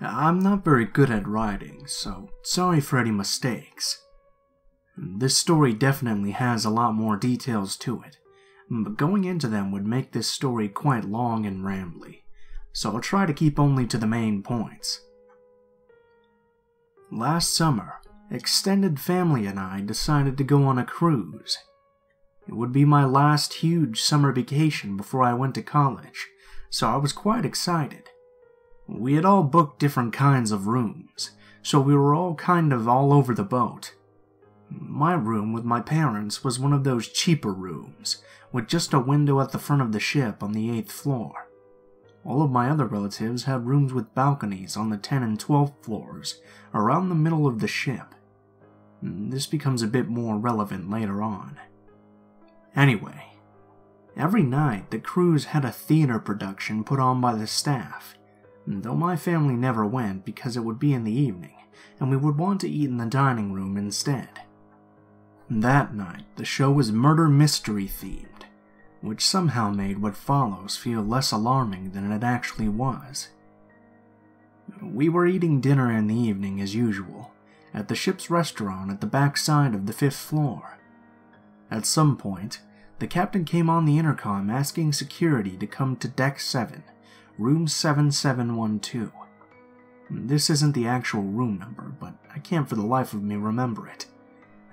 I'm not very good at writing, so sorry for any mistakes. This story definitely has a lot more details to it, but going into them would make this story quite long and rambly, so I'll try to keep only to the main points. Last summer, extended family and I decided to go on a cruise. It would be my last huge summer vacation before I went to college, so I was quite excited. We had all booked different kinds of rooms, so we were all kind of all over the boat. My room with my parents was one of those cheaper rooms, with just a window at the front of the ship on the 8th floor. All of my other relatives had rooms with balconies on the 10th and 12th floors, around the middle of the ship. This becomes a bit more relevant later on. Anyway, every night the cruise had a theater production put on by the staff, though my family never went because it would be in the evening, and we would want to eat in the dining room instead. That night, the show was murder mystery themed, which somehow made what follows feel less alarming than it actually was. We were eating dinner in the evening as usual, at the ship's restaurant at the back side of the 5th floor. At some point, the captain came on the intercom asking security to come to Deck 7, Room 7712. This isn't the actual room number, but I can't for the life of me remember it.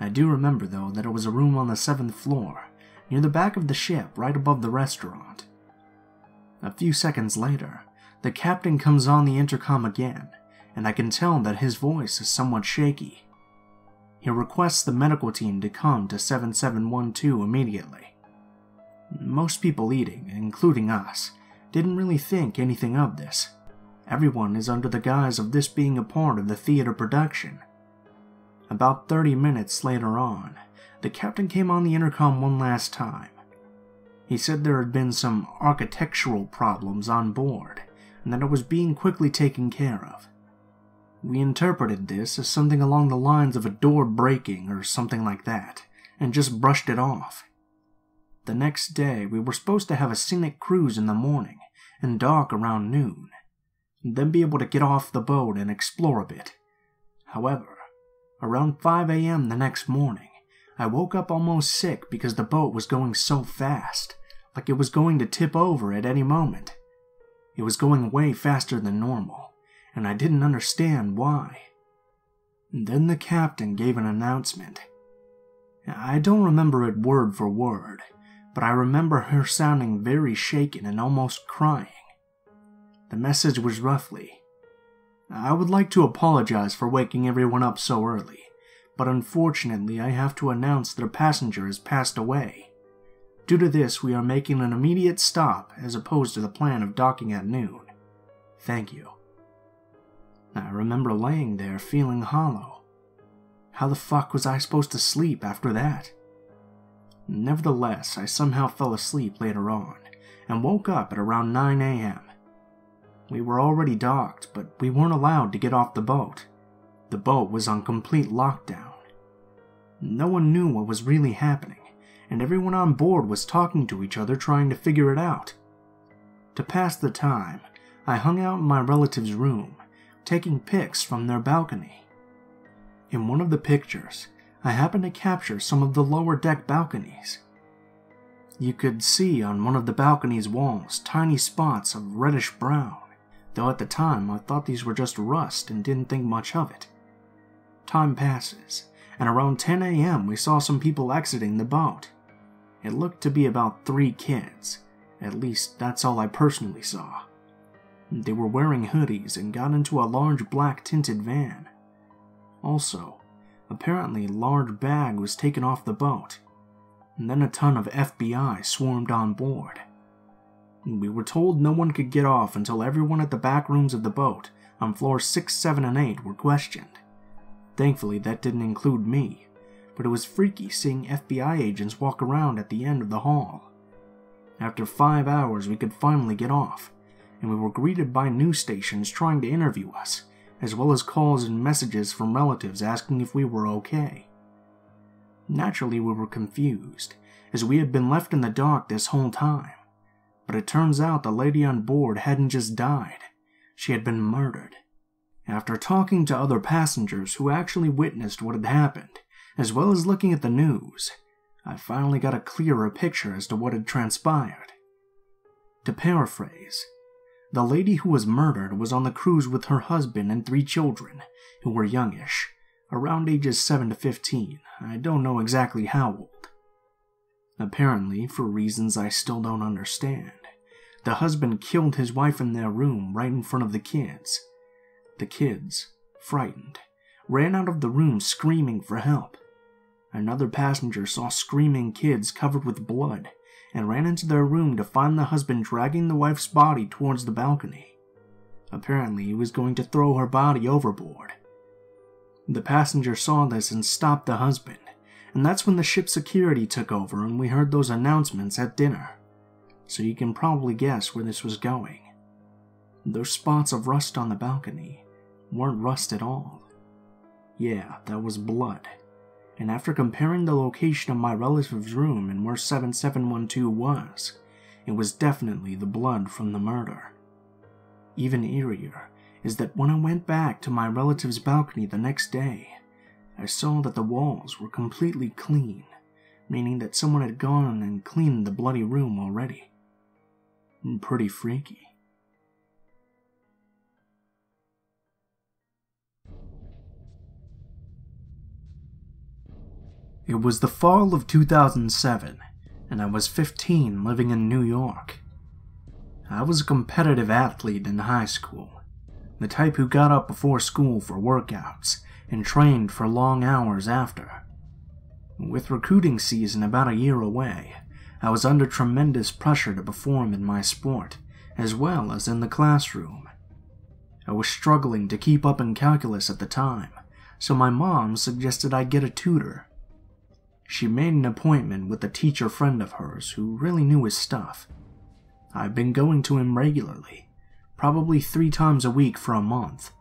I do remember, though, that it was a room on the 7th floor, near the back of the ship, right above the restaurant. A few seconds later, the captain comes on the intercom again, and I can tell that his voice is somewhat shaky. He requests the medical team to come to 7712 immediately. Most people eating, including us, didn't really think anything of this. Everyone is under the guise of this being a part of the theater production. About 30 minutes later on, the captain came on the intercom one last time. He said there had been some architectural problems on board, and that it was being quickly taken care of. We interpreted this as something along the lines of a door breaking or something like that, and just brushed it off. The next day, we were supposed to have a scenic cruise in the morning and dock around noon, and then be able to get off the boat and explore a bit. However, around 5 a.m. the next morning, I woke up almost sick because the boat was going so fast, like it was going to tip over at any moment. It was going way faster than normal, and I didn't understand why. Then the captain gave an announcement. I don't remember it word for word, but I remember her sounding very shaken and almost crying. The message was roughly, "I would like to apologize for waking everyone up so early, but unfortunately I have to announce that a passenger has passed away. Due to this, we are making an immediate stop as opposed to the plan of docking at noon. Thank you." I remember laying there feeling hollow. How the fuck was I supposed to sleep after that? Nevertheless, I somehow fell asleep later on, and woke up at around 9 a.m. We were already docked, but we weren't allowed to get off the boat. The boat was on complete lockdown. No one knew what was really happening, and everyone on board was talking to each other trying to figure it out. To pass the time, I hung out in my relative's room, taking pics from their balcony. In one of the pictures, I happened to capture some of the lower deck balconies. You could see on one of the balcony's walls tiny spots of reddish brown, though at the time I thought these were just rust and didn't think much of it. Time passes, and around 10 a.m. we saw some people exiting the boat. It looked to be about 3 kids, at least that's all I personally saw. They were wearing hoodies and got into a large black tinted van. Also, apparently a large bag was taken off the boat, and then a ton of FBI swarmed on board. We were told no one could get off until everyone at the back rooms of the boat on floors 6, 7, and 8 were questioned. Thankfully, that didn't include me, but it was freaky seeing FBI agents walk around at the end of the hall. After 5 hours, we could finally get off, and we were greeted by news stations trying to interview us, as well as calls and messages from relatives asking if we were okay. Naturally, we were confused, as we had been left in the dock this whole time, but it turns out the lady on board hadn't just died, she had been murdered. After talking to other passengers who actually witnessed what had happened, as well as looking at the news, I finally got a clearer picture as to what had transpired. To paraphrase, the lady who was murdered was on the cruise with her husband and 3 children, who were youngish, around ages 7 to 15. I don't know exactly how old. Apparently, for reasons I still don't understand, the husband killed his wife in their room right in front of the kids. The kids, frightened, ran out of the room screaming for help. Another passenger saw screaming kids covered with blood and ran into their room to find the husband dragging the wife's body towards the balcony. Apparently, he was going to throw her body overboard. The passenger saw this and stopped the husband, and that's when the ship's security took over and we heard those announcements at dinner. So you can probably guess where this was going. Those spots of rust on the balcony weren't rust at all. Yeah, that was blood. And after comparing the location of my relative's room and where 7712 was, it was definitely the blood from the murder. Even eerier is that when I went back to my relative's balcony the next day, I saw that the walls were completely clean, meaning that someone had gone and cleaned the bloody room already. Pretty freaky. It was the fall of 2007, and I was 15 living in New York. I was a competitive athlete in high school, the type who got up before school for workouts and trained for long hours after. With recruiting season about a year away, I was under tremendous pressure to perform in my sport, as well as in the classroom. I was struggling to keep up in calculus at the time, so my mom suggested I get a tutor. She made an appointment with a teacher friend of hers who really knew his stuff. I'd been going to him regularly, probably 3 times a week for a month,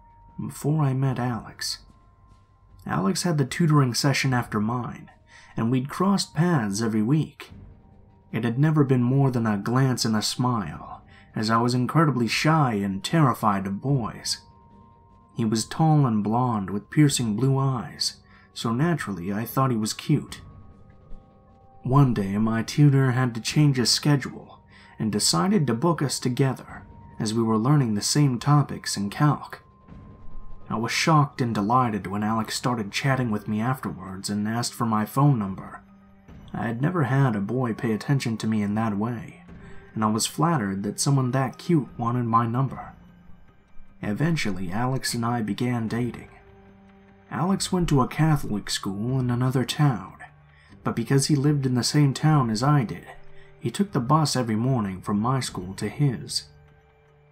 before I met Alex. Alex had the tutoring session after mine, and we'd crossed paths every week. It had never been more than a glance and a smile, as I was incredibly shy and terrified of boys. He was tall and blonde with piercing blue eyes, so naturally I thought he was cute. One day my tutor had to change his schedule and decided to book us together as we were learning the same topics in calc. I was shocked and delighted when Alex started chatting with me afterwards and asked for my phone number. I had never had a boy pay attention to me in that way, and I was flattered that someone that cute wanted my number. Eventually, Alex and I began dating. Alex went to a Catholic school in another town, but because he lived in the same town as I did, he took the bus every morning from my school to his.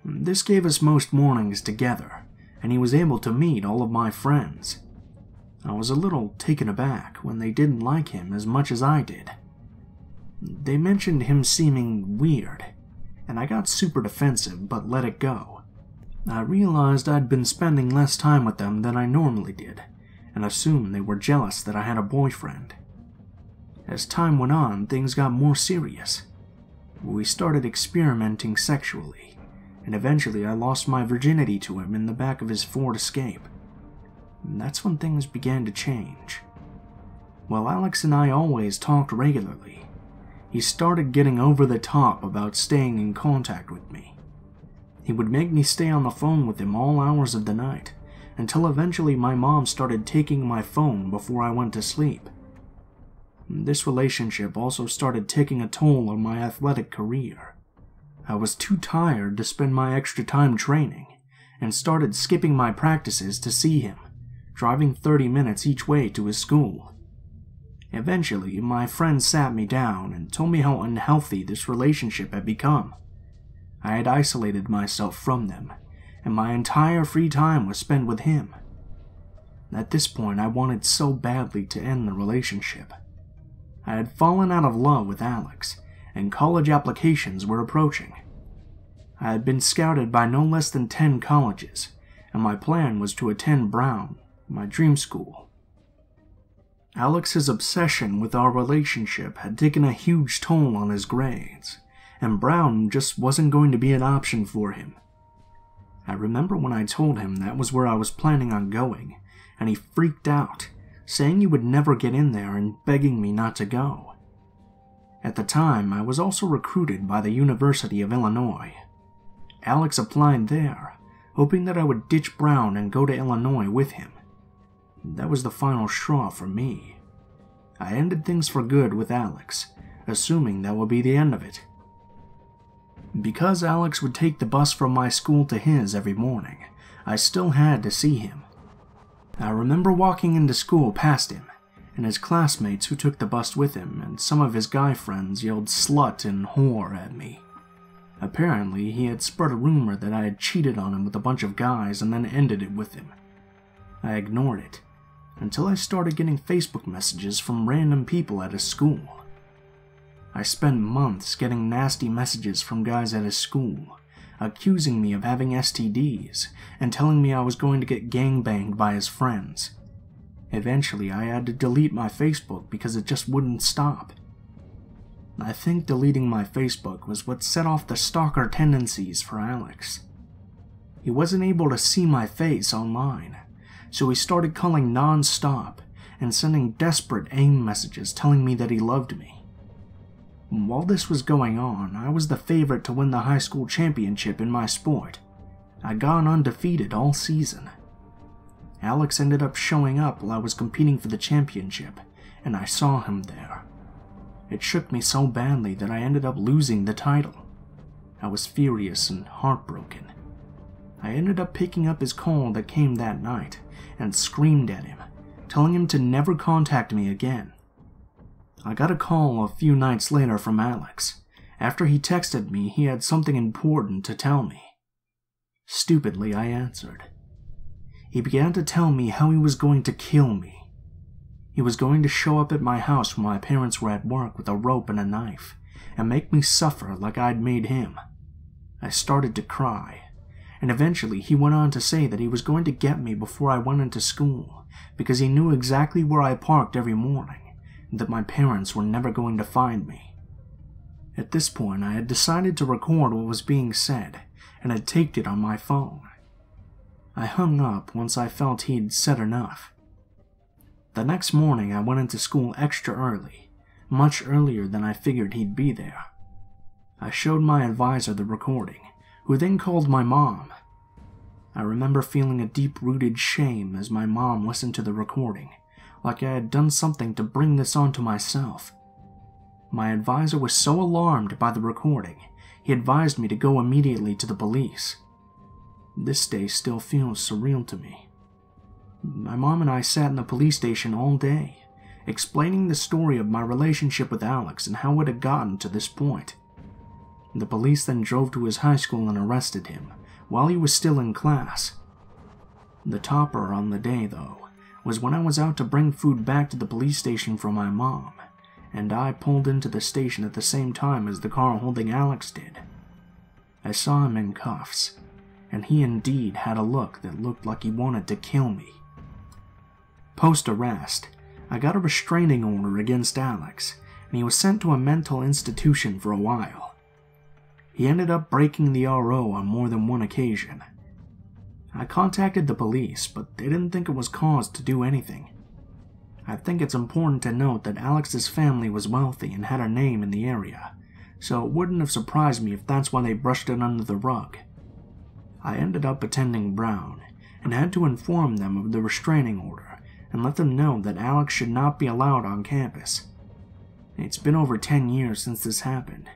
This gave us most mornings together, and he was able to meet all of my friends. I was a little taken aback when they didn't like him as much as I did. They mentioned him seeming weird, and I got super defensive but let it go. I realized I'd been spending less time with them than I normally did, and assumed they were jealous that I had a boyfriend. As time went on, things got more serious. We started experimenting sexually, and eventually I lost my virginity to him in the back of his Ford Escape. And that's when things began to change. While Alex and I always talked regularly, he started getting over the top about staying in contact with me. He would make me stay on the phone with him all hours of the night, until eventually my mom started taking my phone before I went to sleep. This relationship also started taking a toll on my athletic career. I was too tired to spend my extra time training, and started skipping my practices to see him, driving 30 minutes each way to his school. Eventually, my friend sat me down and told me how unhealthy this relationship had become. I had isolated myself from them, and my entire free time was spent with him. At this point, I wanted so badly to end the relationship. I had fallen out of love with Alex, and college applications were approaching. I had been scouted by no less than 10 colleges, and my plan was to attend Brown, my dream school. Alex's obsession with our relationship had taken a huge toll on his grades, and Brown just wasn't going to be an option for him. I remember when I told him that was where I was planning on going, and he freaked out, saying he would never get in there and begging me not to go. At the time, I was also recruited by the University of Illinois. Alex applied there, hoping that I would ditch Brown and go to Illinois with him. That was the final straw for me. I ended things for good with Alex, assuming that would be the end of it. Because Alex would take the bus from my school to his every morning, I still had to see him. I remember walking into school past him, and his classmates who took the bus with him and some of his guy friends yelled slut and whore at me. Apparently, he had spread a rumor that I had cheated on him with a bunch of guys and then ended it with him. I ignored it, until I started getting Facebook messages from random people at his school. I spent months getting nasty messages from guys at his school, accusing me of having STDs and telling me I was going to get gangbanged by his friends. Eventually, I had to delete my Facebook because it just wouldn't stop. I think deleting my Facebook was what set off the stalker tendencies for Alex. He wasn't able to see my face online, so he started calling non-stop and sending desperate AIM messages telling me that he loved me. While this was going on, I was the favorite to win the high school championship in my sport. I'd gone undefeated all season. Alex ended up showing up while I was competing for the championship, and I saw him there. It shook me so badly that I ended up losing the title. I was furious and heartbroken. I ended up picking up his call that came that night and screamed at him, telling him to never contact me again. I got a call a few nights later from Alex. After he texted me, he had something important to tell me. Stupidly, I answered. He began to tell me how he was going to kill me. He was going to show up at my house when my parents were at work with a rope and a knife, and make me suffer like I'd made him. I started to cry, and eventually he went on to say that he was going to get me before I went into school, because he knew exactly where I parked every morning, and that my parents were never going to find me. At this point, I had decided to record what was being said, and had taped it on my phone. I hung up once I felt he'd said enough. The next morning, I went into school extra early, much earlier than I figured he'd be there. I showed my advisor the recording, who then called my mom. I remember feeling a deep-rooted shame as my mom listened to the recording, like I had done something to bring this onto myself. My advisor was so alarmed by the recording, he advised me to go immediately to the police. This day still feels surreal to me. My mom and I sat in the police station all day, explaining the story of my relationship with Alex and how it had gotten to this point. The police then drove to his high school and arrested him, while he was still in class. The topper on the day, though, was when I was out to bring food back to the police station for my mom, and I pulled into the station at the same time as the car holding Alex did. I saw him in cuffs, and he indeed had a look that looked like he wanted to kill me. Post-arrest, I got a restraining order against Alex, and he was sent to a mental institution for a while. He ended up breaking the RO on more than one occasion. I contacted the police, but they didn't think it was cause to do anything. I think it's important to note that Alex's family was wealthy and had a name in the area, so it wouldn't have surprised me if that's why they brushed it under the rug. I ended up attending Brown, and had to inform them of the restraining order, and let them know that Alex should not be allowed on campus. It's been over 10 years since this happened,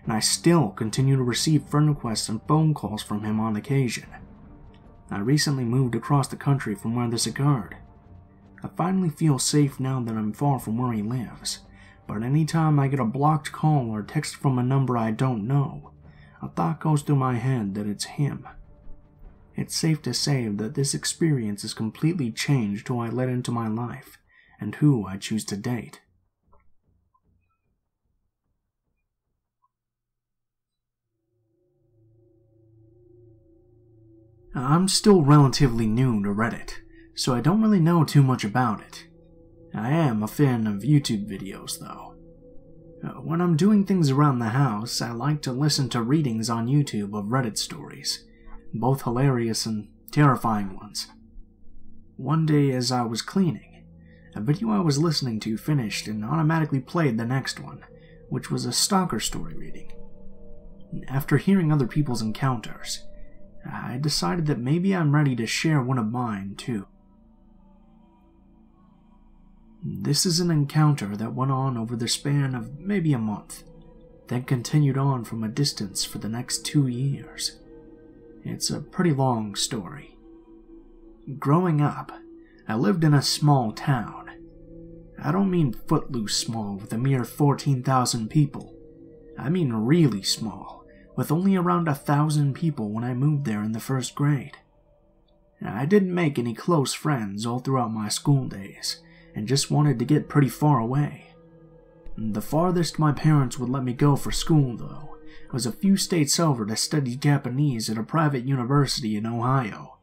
and I still continue to receive friend requests and phone calls from him on occasion. I recently moved across the country from where this occurred. I finally feel safe now that I'm far from where he lives, but anytime I get a blocked call or text from a number I don't know, a thought goes through my head that it's him. It's safe to say that this experience has completely changed who I let into my life and who I choose to date. I'm still relatively new to Reddit, so I don't really know too much about it. I am a fan of YouTube videos, though. When I'm doing things around the house, I like to listen to readings on YouTube of Reddit stories. both hilarious and terrifying ones. One day as I was cleaning, a video I was listening to finished and automatically played the next one, which was a stalker story reading. After hearing other people's encounters, I decided that maybe I'm ready to share one of mine too. This is an encounter that went on over the span of maybe a month, then continued on from a distance for the next 2 years. It's a pretty long story. Growing up, I lived in a small town. I don't mean footloose small with a mere 14,000 people. I mean really small, with only around 1,000 people when I moved there in the 1st grade. I didn't make any close friends all throughout my school days, and just wanted to get pretty far away. The farthest my parents would let me go for school, though, was a few states over to study Japanese at a private university in Ohio.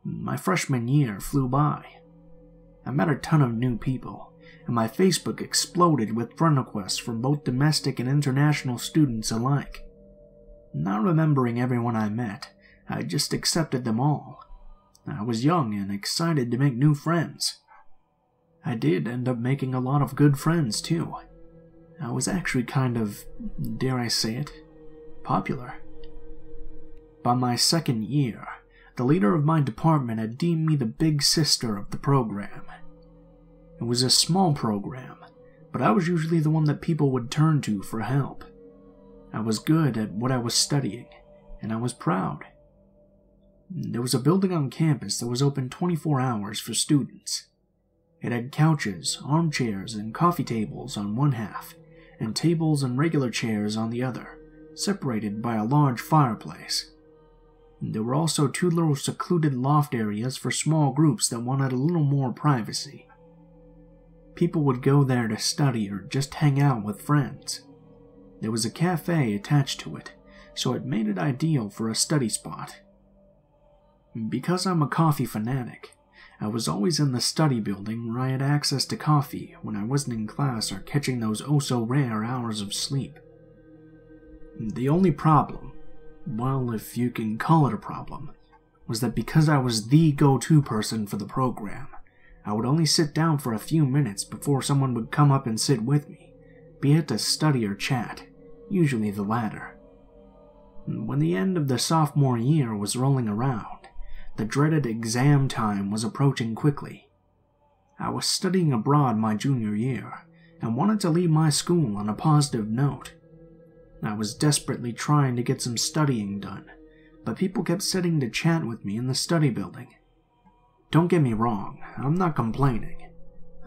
My freshman year flew by. I met a ton of new people, and my Facebook exploded with friend requests from both domestic and international students alike. Not remembering everyone I met, I just accepted them all. I was young and excited to make new friends. I did end up making a lot of good friends, too. I was actually kind of, dare I say it, popular. By my 2nd year, the leader of my department had deemed me the big sister of the program. It was a small program, but I was usually the one that people would turn to for help. I was good at what I was studying, and I was proud. There was a building on campus that was open 24 hours for students. It had couches, armchairs, and coffee tables on one half, and tables and regular chairs on the other, separated by a large fireplace. There were also 2 little secluded loft areas for small groups that wanted a little more privacy. People would go there to study or just hang out with friends. There was a cafe attached to it, so it made it ideal for a study spot. Because I'm a coffee fanatic, I was always in the study building where I had access to coffee when I wasn't in class or catching those oh-so-rare hours of sleep. The only problem, well, if you can call it a problem, was that because I was the go-to person for the program, I would only sit down for a few minutes before someone would come up and sit with me, be it to study or chat, usually the latter. When the end of the sophomore year was rolling around, the dreaded exam time was approaching quickly. I was studying abroad my junior year, and wanted to leave my school on a positive note. I was desperately trying to get some studying done, but people kept sitting to chat with me in the study building. Don't get me wrong, I'm not complaining.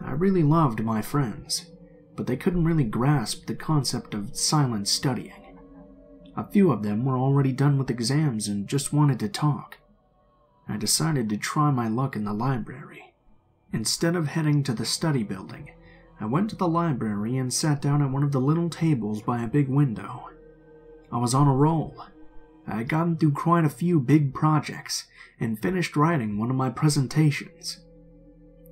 I really loved my friends, but they couldn't really grasp the concept of silent studying. A few of them were already done with exams and just wanted to talk. I decided to try my luck in the library. Instead of heading to the study building, I went to the library and sat down at one of the little tables by a big window. I was on a roll. I had gotten through quite a few big projects and finished writing one of my presentations.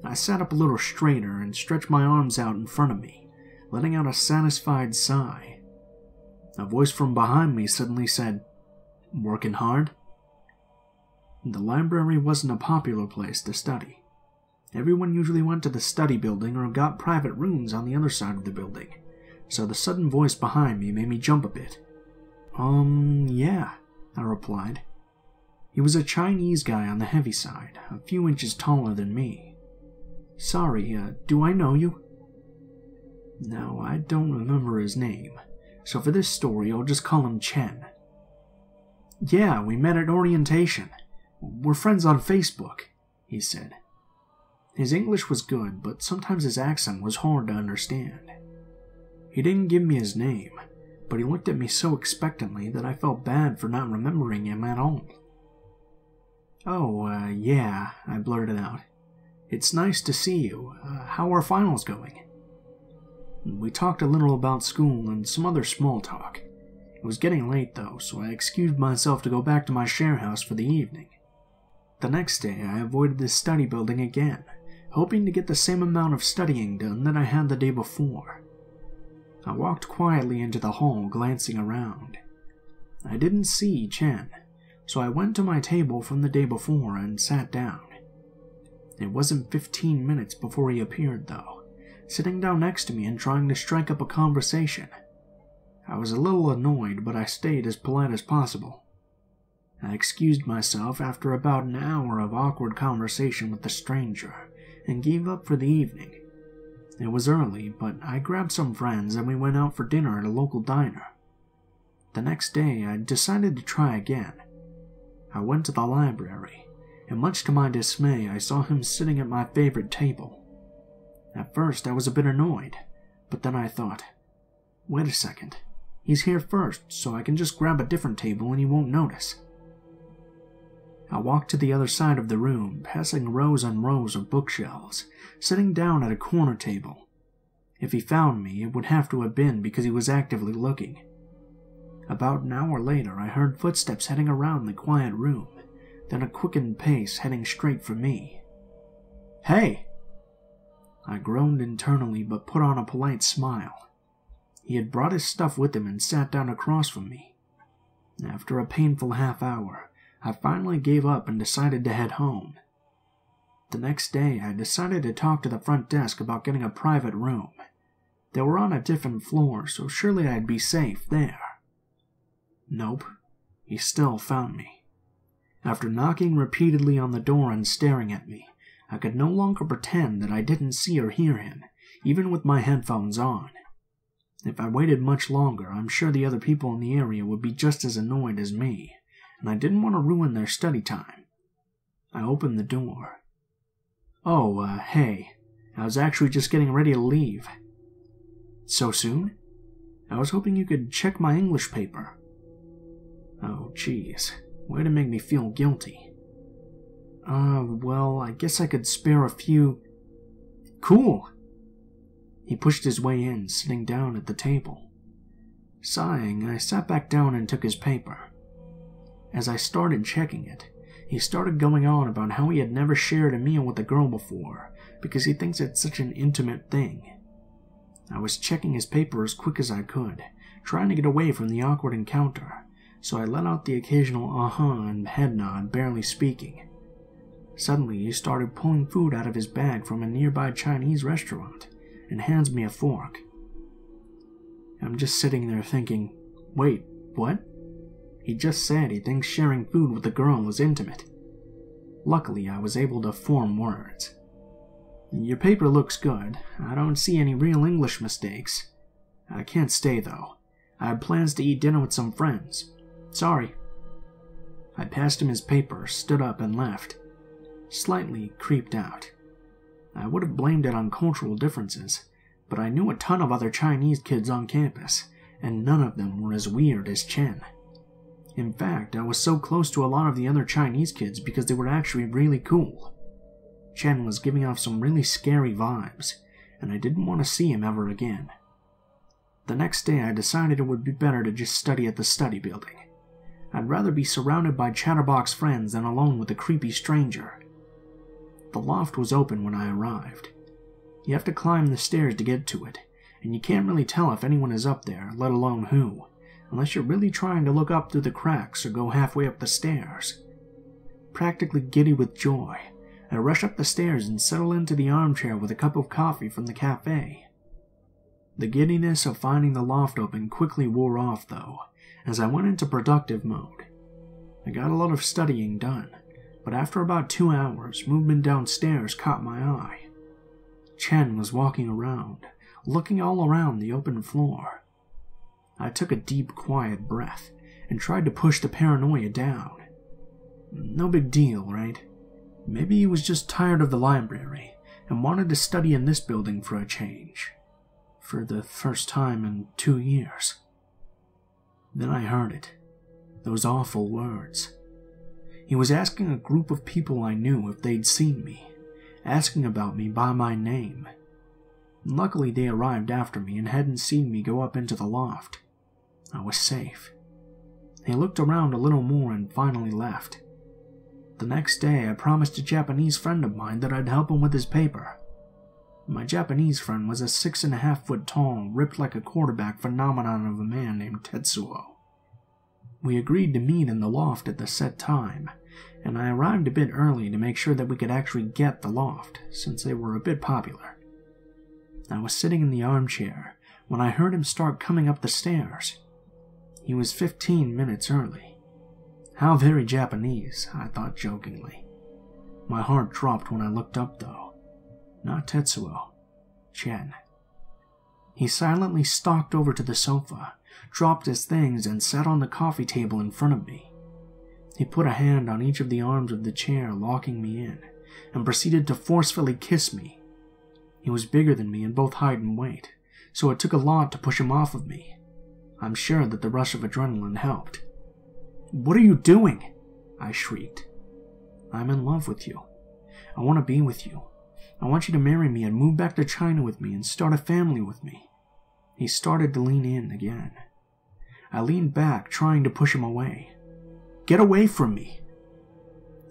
I sat up a little straighter and stretched my arms out in front of me, letting out a satisfied sigh. A voice from behind me suddenly said, "Working hard?" The library wasn't a popular place to study. Everyone usually went to the study building or got private rooms on the other side of the building, so the sudden voice behind me made me jump a bit. Yeah, I replied. He was a Chinese guy on the heavy side, a few inches taller than me. Sorry, do I know you? No, I don't remember his name, so for this story I'll just call him Chen. Yeah, we met at orientation. We're friends on Facebook, he said. His English was good, but sometimes his accent was hard to understand. He didn't give me his name, but he looked at me so expectantly that I felt bad for not remembering him at all. Yeah, I blurted out. It's nice to see you. How are finals going? We talked a little about school and some other small talk. It was getting late though, so I excused myself to go back to my share house for the evening. The next day, I avoided the study building again, hoping to get the same amount of studying done that I had the day before. I walked quietly into the hall, glancing around. I didn't see Chen, so I went to my table from the day before and sat down. It wasn't 15 minutes before he appeared, though, sitting down next to me and trying to strike up a conversation. I was a little annoyed, but I stayed as polite as possible. I excused myself after about an hour of awkward conversation with the stranger and gave up for the evening. It was early, but I grabbed some friends and we went out for dinner at a local diner. The next day, I decided to try again. I went to the library, and much to my dismay, I saw him sitting at my favorite table. At first, I was a bit annoyed, but then I thought, wait a second, he's here first, so I can just grab a different table and he won't notice. I walked to the other side of the room, passing rows and rows of bookshelves, sitting down at a corner table. If he found me, it would have to have been because he was actively looking. About an hour later, I heard footsteps heading around the quiet room, then a quickened pace heading straight for me. "Hey!" I groaned internally but put on a polite smile. He had brought his stuff with him and sat down across from me. After a painful half hour, I finally gave up and decided to head home. The next day, I decided to talk to the front desk about getting a private room. They were on a different floor, so surely I'd be safe there. Nope, he still found me. After knocking repeatedly on the door and staring at me, I could no longer pretend that I didn't see or hear him, even with my headphones on. If I waited much longer, I'm sure the other people in the area would be just as annoyed as me, and I didn't want to ruin their study time. I opened the door. "Oh, hey, I was actually just getting ready to leave." "So soon? I was hoping you could check my English paper." "Oh, geez, way to make me feel guilty." Well, I guess I could spare a few." "Cool." He pushed his way in, sitting down at the table. Sighing, I sat back down and took his paper. As I started checking it, he started going on about how he had never shared a meal with a girl before because he thinks it's such an intimate thing. I was checking his paper as quick as I could, trying to get away from the awkward encounter, so I let out the occasional uh-huh and head nod, barely speaking. Suddenly, he started pulling food out of his bag from a nearby Chinese restaurant and hands me a fork. I'm just sitting there thinking, wait, what? He just said he thinks sharing food with a girl is intimate. Luckily, I was able to form words. "Your paper looks good. I don't see any real English mistakes. I can't stay, though. I have plans to eat dinner with some friends. Sorry." I passed him his paper, stood up, and left, slightly creeped out. I would have blamed it on cultural differences, but I knew a ton of other Chinese kids on campus, and none of them were as weird as Chen. In fact, I was so close to a lot of the other Chinese kids because they were actually really cool. Chen was giving off some really scary vibes, and I didn't want to see him ever again. The next day, I decided it would be better to just study at the study building. I'd rather be surrounded by chatterbox friends than alone with a creepy stranger. The loft was open when I arrived. You have to climb the stairs to get to it, and you can't really tell if anyone is up there, let alone who, unless you're really trying to look up through the cracks or go halfway up the stairs. Practically giddy with joy, I rush up the stairs and settle into the armchair with a cup of coffee from the cafe. The giddiness of finding the loft open quickly wore off, though, as I went into productive mode. I got a lot of studying done, but after about 2 hours, movement downstairs caught my eye. Chen was walking around, looking all around the open floor. I took a deep, quiet breath and tried to push the paranoia down. No big deal, right? Maybe he was just tired of the library and wanted to study in this building for a change. For the first time in 2 years. Then I heard it. Those awful words. He was asking a group of people I knew if they'd seen me, asking about me by my name. Luckily, they arrived after me and hadn't seen me go up into the loft. I was safe. He looked around a little more and finally left. The next day, I promised a Japanese friend of mine that I'd help him with his paper. My Japanese friend was a 6.5 foot tall, ripped like a quarterback phenomenon of a man named Tetsuo. We agreed to meet in the loft at the set time, and I arrived a bit early to make sure that we could actually get the loft, since they were a bit popular. I was sitting in the armchair when I heard him start coming up the stairs. He was 15 minutes early. How very Japanese, I thought jokingly. My heart dropped when I looked up though. Not Tetsuo. Chen. He silently stalked over to the sofa, dropped his things, and sat on the coffee table in front of me. He put a hand on each of the arms of the chair, locking me in, and proceeded to forcefully kiss me. He was bigger than me in both height and weight, so it took a lot to push him off of me. I'm sure that the rush of adrenaline helped. "What are you doing?" I shrieked. "I'm in love with you. I want to be with you. I want you to marry me and move back to China with me and start a family with me." He started to lean in again. I leaned back, trying to push him away. "Get away from me!"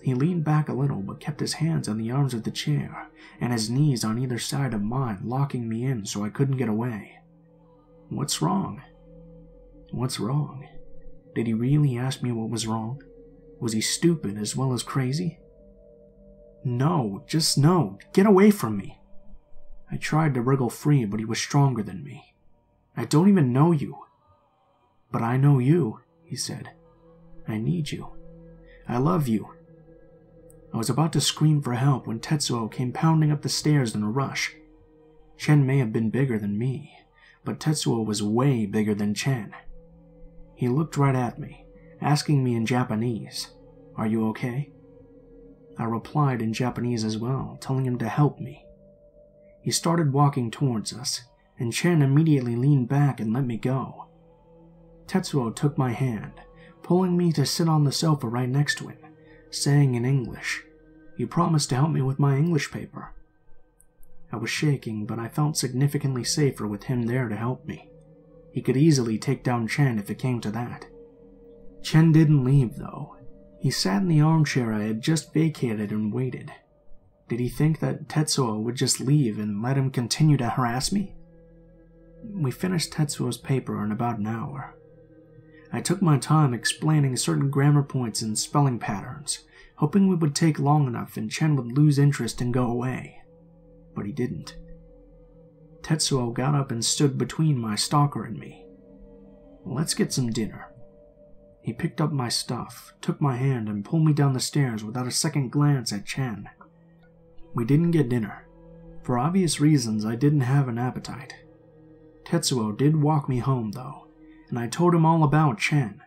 He leaned back a little, but kept his hands on the arms of the chair and his knees on either side of mine, locking me in so I couldn't get away. What's wrong? What's wrong? Did he really ask me what was wrong? Was he stupid as well as crazy? No, just no. Get away from me. I tried to wriggle free, but he was stronger than me. "I don't even know you." "But I know you," he said. "I need you. I love you." I was about to scream for help when Tetsuo came pounding up the stairs in a rush. Chen may have been bigger than me, but Tetsuo was way bigger than Chen. He looked right at me, asking me in Japanese, "Are you okay?" I replied in Japanese as well, telling him to help me. He started walking towards us, and Chen immediately leaned back and let me go. Tetsuo took my hand, pulling me to sit on the sofa right next to him, saying in English, "You promised to help me with my English paper." I was shaking, but I felt significantly safer with him there to help me. He could easily take down Chen if it came to that. Chen didn't leave, though. He sat in the armchair I had just vacated and waited. Did he think that Tetsuo would just leave and let him continue to harass me? We finished Tetsuo's paper in about an hour. I took my time explaining certain grammar points and spelling patterns, hoping we would take long enough and Chen would lose interest and go away. But he didn't. Tetsuo got up and stood between my stalker and me. "Let's get some dinner." He picked up my stuff, took my hand, and pulled me down the stairs without a second glance at Chen. We didn't get dinner. For obvious reasons, I didn't have an appetite. Tetsuo did walk me home, though, and I told him all about Chen.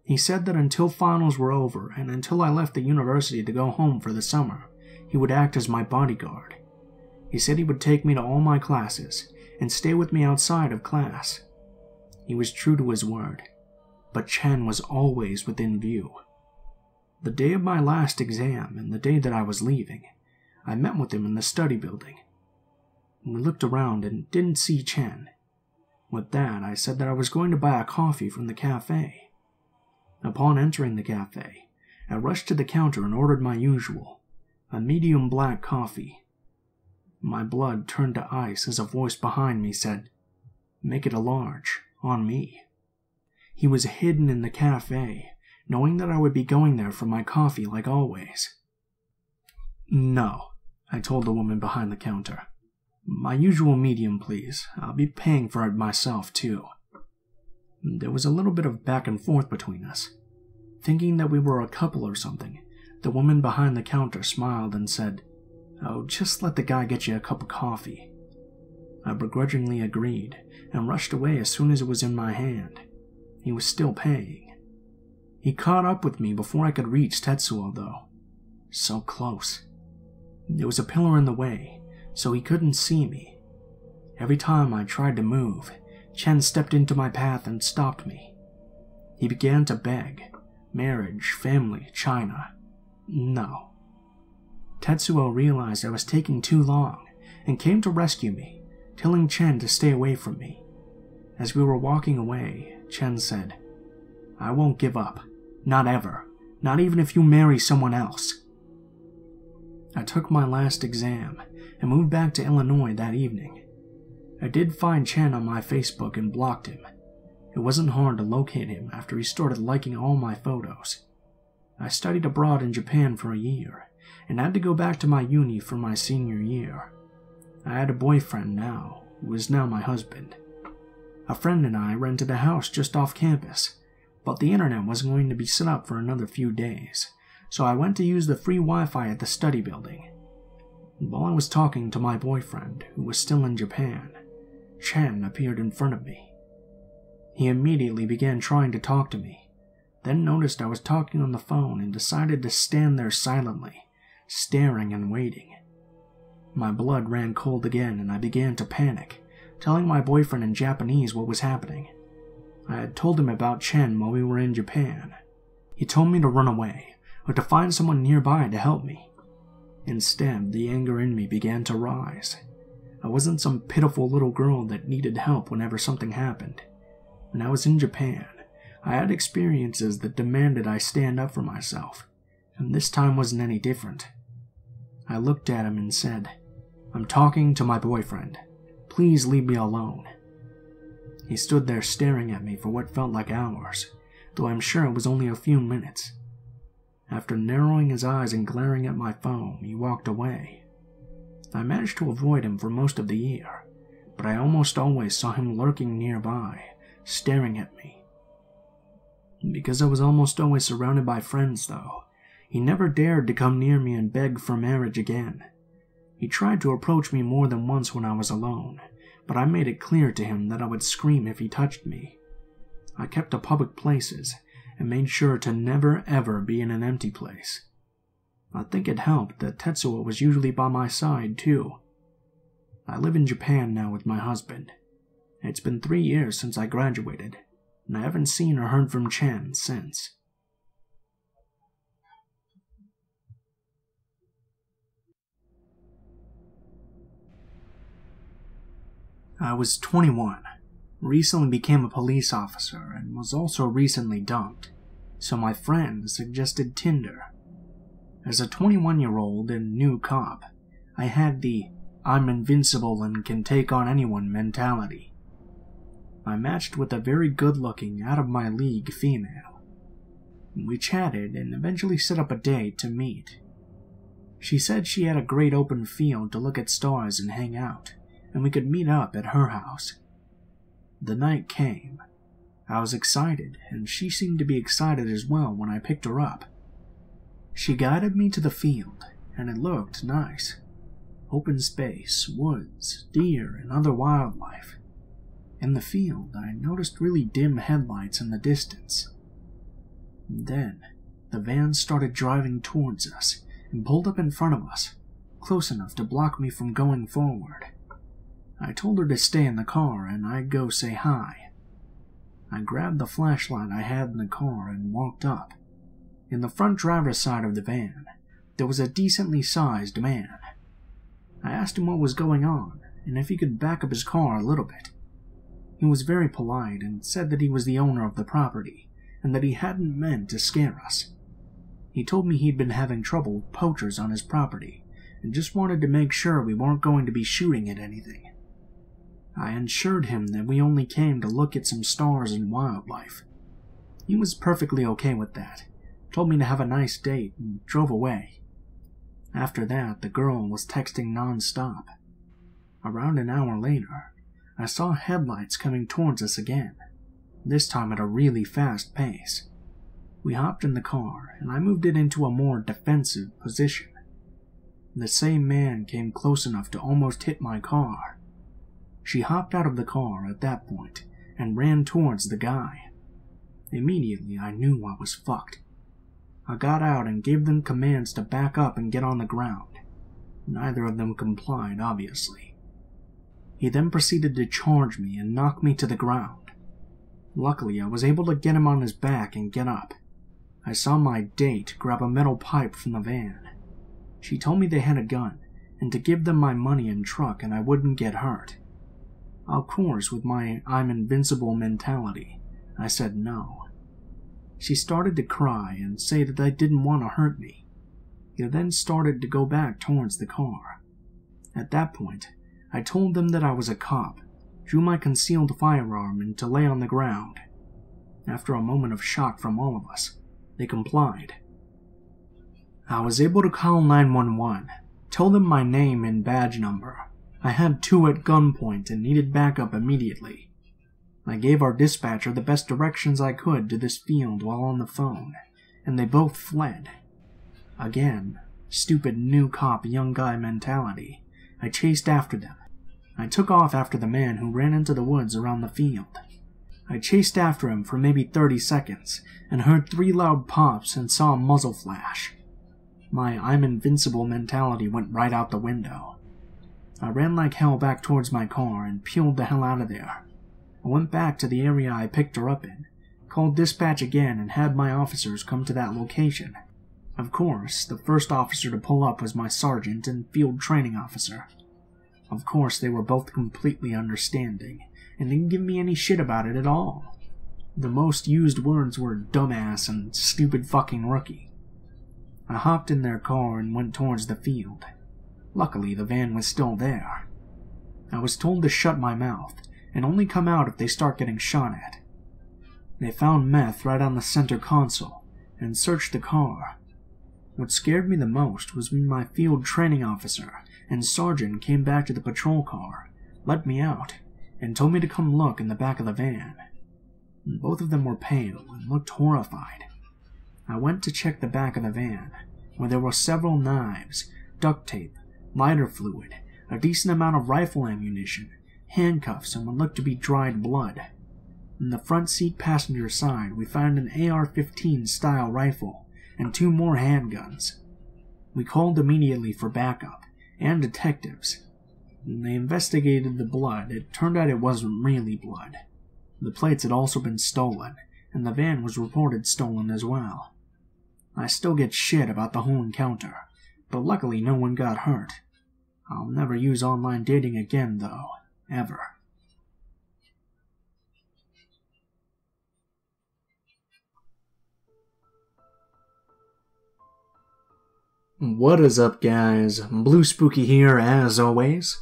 He said that until finals were over and until I left the university to go home for the summer, he would act as my bodyguard. He said he would take me to all my classes and stay with me outside of class. He was true to his word, but Chen was always within view. The day of my last exam and the day that I was leaving, I met with him in the study building. We looked around and didn't see Chen. With that, I said that I was going to buy a coffee from the cafe. Upon entering the cafe, I rushed to the counter and ordered my usual, a medium black coffee. My blood turned to ice as a voice behind me said, "Make it a large, on me." He was hidden in the cafe, knowing that I would be going there for my coffee like always. "No," I told the woman behind the counter. "My usual medium, please. I'll be paying for it myself, too." There was a little bit of back and forth between us. Thinking that we were a couple or something, the woman behind the counter smiled and said, "Oh, just let the guy get you a cup of coffee." I begrudgingly agreed and rushed away as soon as it was in my hand. He was still paying. He caught up with me before I could reach Tetsuo, though. So close. There was a pillar in the way, so he couldn't see me. Every time I tried to move, Chen stepped into my path and stopped me. He began to beg. Marriage, family, China. No. Tetsuo realized I was taking too long and came to rescue me, telling Chen to stay away from me. As we were walking away, Chen said, "I won't give up. Not ever. Not even if you marry someone else." I took my last exam and moved back to Illinois that evening. I did find Chen on my Facebook and blocked him. It wasn't hard to locate him after he started liking all my photos. I studied abroad in Japan for a year, and had to go back to my uni for my senior year. I had a boyfriend now, who is now my husband. A friend and I rented a house just off campus, but the internet wasn't going to be set up for another few days, so I went to use the free Wi-Fi at the study building. While I was talking to my boyfriend, who was still in Japan, Chen appeared in front of me. He immediately began trying to talk to me, then noticed I was talking on the phone and decided to stand there silently, staring and waiting. My blood ran cold again and I began to panic, telling my boyfriend in Japanese what was happening. I had told him about Chen while we were in Japan. He told me to run away, or to find someone nearby to help me. Instead, the anger in me began to rise. I wasn't some pitiful little girl that needed help whenever something happened. When I was in Japan, I had experiences that demanded I stand up for myself, and this time wasn't any different. I looked at him and said, "I'm talking to my boyfriend. Please leave me alone." He stood there staring at me for what felt like hours, though I'm sure it was only a few minutes. After narrowing his eyes and glaring at my phone, he walked away. I managed to avoid him for most of the year, but I almost always saw him lurking nearby, staring at me. Because I was almost always surrounded by friends, though, he never dared to come near me and beg for marriage again. He tried to approach me more than once when I was alone, but I made it clear to him that I would scream if he touched me. I kept to public places and made sure to never ever be in an empty place. I think it helped that Tetsuo was usually by my side too. I live in Japan now with my husband. It's been 3 years since I graduated, and I haven't seen or heard from Chen since. I was 21, recently became a police officer, and was also recently dumped, so my friend suggested Tinder. As a 21-year-old and new cop, I had the "I'm invincible and can take on anyone" mentality. I matched with a very good-looking, out-of-my-league female. We chatted and eventually set up a date to meet. She said she had a great open field to look at stars and hang out, and we could meet up at her house. The night came. I was excited, and she seemed to be excited as well when I picked her up. She guided me to the field, and it looked nice. Open space, woods, deer, and other wildlife. In the field, I noticed really dim headlights in the distance. Then, the van started driving towards us and pulled up in front of us, close enough to block me from going forward. I told her to stay in the car and I'd go say hi. I grabbed the flashlight I had in the car and walked up. In the front driver's side of the van, there was a decently sized man. I asked him what was going on and if he could back up his car a little bit. He was very polite and said that he was the owner of the property and that he hadn't meant to scare us. He told me he'd been having trouble with poachers on his property and just wanted to make sure we weren't going to be shooting at anything. I assured him that we only came to look at some stars and wildlife. He was perfectly okay with that, told me to have a nice date, and drove away. After that, the girl was texting non-stop. Around an hour later, I saw headlights coming towards us again, this time at a really fast pace. We hopped in the car, and I moved it into a more defensive position. The same man came close enough to almost hit my car. She hopped out of the car at that point and ran towards the guy. Immediately, I knew I was fucked. I got out and gave them commands to back up and get on the ground. Neither of them complied, obviously. He then proceeded to charge me and knock me to the ground. Luckily, I was able to get him on his back and get up. I saw my date grab a metal pipe from the van. She told me they had a gun, and to give them my money and truck and I wouldn't get hurt. Of course, with my "I'm invincible" mentality, I said no. She started to cry and say that they didn't want to hurt me. He then started to go back towards the car. At that point, I told them that I was a cop, drew my concealed firearm and to lay on the ground. After a moment of shock from all of us, they complied. I was able to call 911, told them my name and badge number. I had two at gunpoint and needed backup immediately. I gave our dispatcher the best directions I could to this field while on the phone, and they both fled. Again, stupid new cop young guy mentality. I chased after them. I took off after the man who ran into the woods around the field. I chased after him for maybe 30 seconds and heard 3 loud pops and saw a muzzle flash. My I'm invincible mentality went right out the window. I ran like hell back towards my car and peeled the hell out of there. I went back to the area I picked her up in, called dispatch again and had my officers come to that location. Of course, the first officer to pull up was my sergeant and field training officer. Of course, they were both completely understanding, and didn't give me any shit about it at all. The most used words were dumbass and stupid fucking rookie. I hopped in their car and went towards the field. Luckily, the van was still there. I was told to shut my mouth, and only come out if they start getting shot at. They found meth right on the center console, and searched the car. What scared me the most was when my field training officer and sergeant came back to the patrol car, let me out, and told me to come look in the back of the van. Both of them were pale and looked horrified. I went to check the back of the van, where there were several knives, duct tape, lighter fluid, a decent amount of rifle ammunition, handcuffs, and what looked to be dried blood. In the front seat passenger side, we found an AR-15 style rifle and 2 more handguns. We called immediately for backup and detectives. When they investigated the blood, it turned out it wasn't really blood. The plates had also been stolen, and the van was reported stolen as well. I still get shit about the whole encounter, but luckily no one got hurt. I'll never use online dating again, though. Ever. What is up, guys? Blue Spooky here, as always.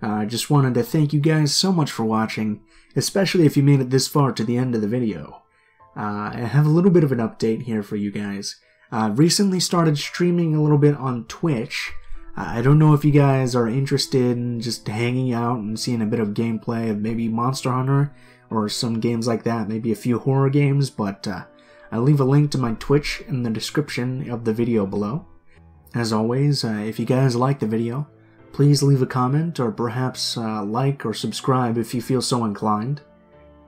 I just wanted to thank you guys so much for watching, especially if you made it this far to the end of the video. I have a little bit of an update here for you guys. I've recently started streaming a little bit on Twitch. I don't know if you guys are interested in just hanging out and seeing a bit of gameplay of maybe Monster Hunter or some games like that, maybe a few horror games, but I'll leave a link to my Twitch in the description of the video below. As always, if you guys like the video, please leave a comment or perhaps like or subscribe if you feel so inclined.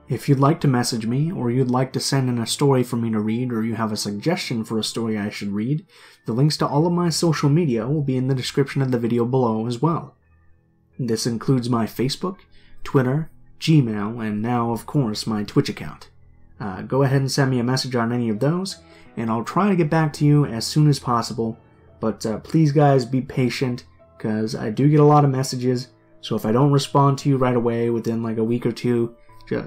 If you'd like to message me, or you'd like to send in a story for me to read, or you have a suggestion for a story I should read, the links to all of my social media will be in the description of the video below as well. This includes my Facebook, Twitter, Gmail, and now, of course, my Twitch account. Go ahead and send me a message on any of those, and I'll try to get back to you as soon as possible, but please guys be patient, because I do get a lot of messages, so if I don't respond to you right away within like a week or two,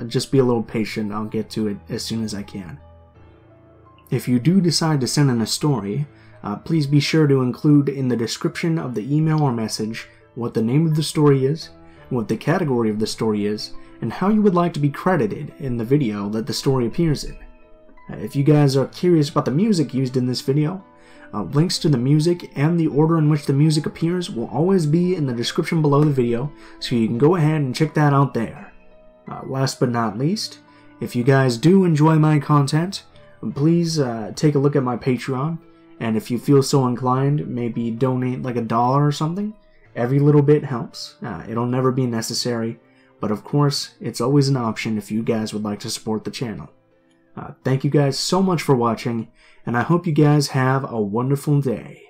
just be a little patient. I'll get to it as soon as I can. If you do decide to send in a story, please be sure to include in the description of the email or message what the name of the story is, what the category of the story is, and how you would like to be credited in the video that the story appears in. If you guys are curious about the music used in this video, links to the music and the order in which the music appears will always be in the description below the video, so you can go ahead and check that out there. Last but not least, if you guys do enjoy my content, please take a look at my Patreon, and if you feel so inclined, maybe donate like $1 or something. Every little bit helps. It'll never be necessary, but of course, it's always an option if you guys would like to support the channel. Thank you guys so much for watching, and I hope you guys have a wonderful day.